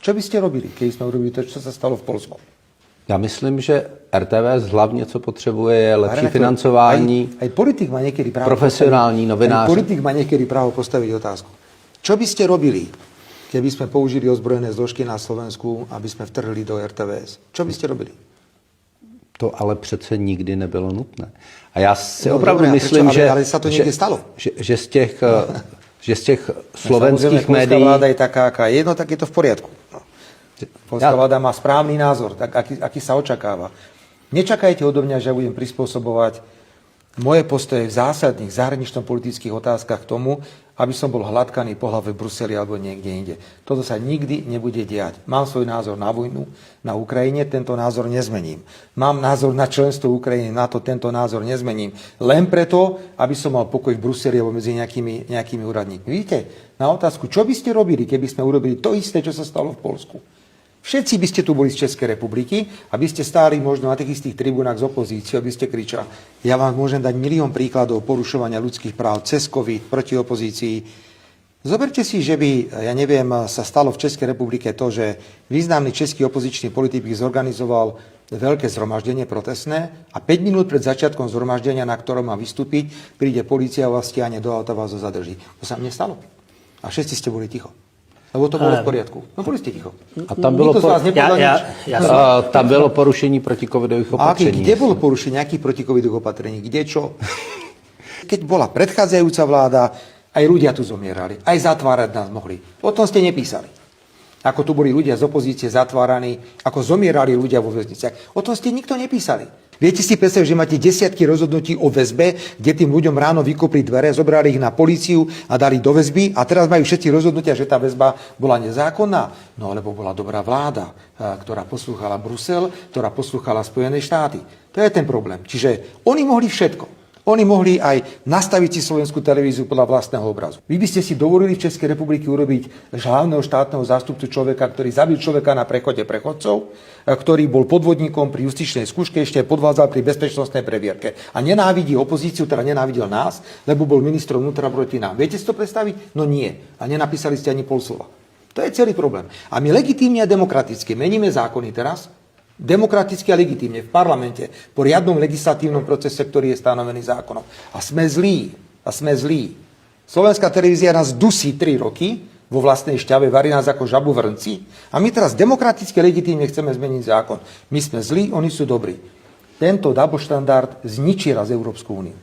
Čo by ste robili, keď sme urobili to, čo sa stalo v Polsku? Já myslím, že RTVS hlavně, co potřebuje, je lepší financování, aj politik má niekedy právo profesionální novináři. Politik má niekedy právo postaviť otázku. Čo by ste robili, keby sme použili ozbrojené zložky na Slovensku, aby sme vtrhli do RTVS? Čo by ste robili? To ale přece nikdy nebylo nutné. A já si opravdu myslím, ale sa to niekde stalo. Že z těch slovenských médií... Polská vláda je taká, aká je, no tak je to v poriadku. Polská vláda má správny názor, tak aký sa očakáva. Nečakajte odo mňa, že ja budem prispôsobovať moje postoje v zásadných zahranično-politických otázkach k tomu, aby som bol hladkaný po hlave v Bruseli alebo niekde inde. Toto sa nikdy nebude diať. Mám svoj názor na vojnu na Ukrajine, tento názor nezmením. Mám názor na členstvo Ukrajiny, na to tento názor nezmením. Len preto, aby som mal pokoj v Bruseli alebo medzi nejakými úradníkmi. Vidíte, na otázku, čo by ste robili, keby sme urobili to isté, čo sa stalo v Poľsku? Všetci by ste tu boli z Českej republiky, aby ste stáli možno na tých istých tribúnach z opozície, aby ste kričali. Ja vám môžem dať milión príkladov porušovania ľudských práv cez COVID proti opozícii. Zoberte si, že by, ja neviem, sa stalo v Českej republike to, že významný český opozičný politik by zorganizoval veľké zhromaždenie protestné a 5 minút pred začiatkom zhromaždenia, na ktorom má vystúpiť, príde polícia a vás stiahne do auta, vás ho zadrží. To sa mne stalo. A všetci ste boli ticho. Lebo to bolo v poriadku. No boli ste ticho. A tam bylo, tam bylo porušení protikovidových opatření. A kde bolo porušenie nejakých protikovidových opatrení? Kde čo? Keď bola predchádzajúca vláda, aj ľudia tu zomierali. Aj zatvárať nás mohli. O tom ste nepísali. Ako tu boli ľudia z opozície zatváraní, ako zomierali ľudia vo väzniciach. O tom ste nikto nepísali. Viete si predstaviť, že máte desiatky rozhodnutí o väzbe, kde tým ľuďom ráno vykopli dvere, zobrali ich na políciu a dali do väzby a teraz majú všetci rozhodnutia, že tá väzba bola nezákonná. No alebo bola dobrá vláda, ktorá poslúchala Brusel, ktorá poslúchala Spojené štáty. To je ten problém. Čiže oni mohli všetko. Oni mohli aj nastaviť si slovenskú televíziu podľa vlastného obrazu. Vy by ste si dovolili v Českej republike urobiť hlavného štátneho zástupcu človeka, ktorý zabil človeka na prechode prechodcov, ktorý bol podvodníkom pri justičnej skúške, ešte podvádzal pri bezpečnostnej previerke. A nenávidí opozíciu, teda nenávidel nás, lebo bol ministrom vnútra proti nám. Viete si to predstaviť? No nie. A nenapísali ste ani pol slova. To je celý problém. A my legitímne a demokraticky meníme zákony teraz, demokraticky a legitímne v parlamente po riadnom legislatívnom procese, ktorý je stanovený zákonom. A sme zlí. Slovenská televízia nás dusí 3 roky vo vlastnej šťave, varí nás ako žabu v hrnci a my teraz demokraticky a legitímne chceme zmeniť zákon. My sme zlí, oni sú dobrí. Tento double štandard zničí raz Európsku úniu.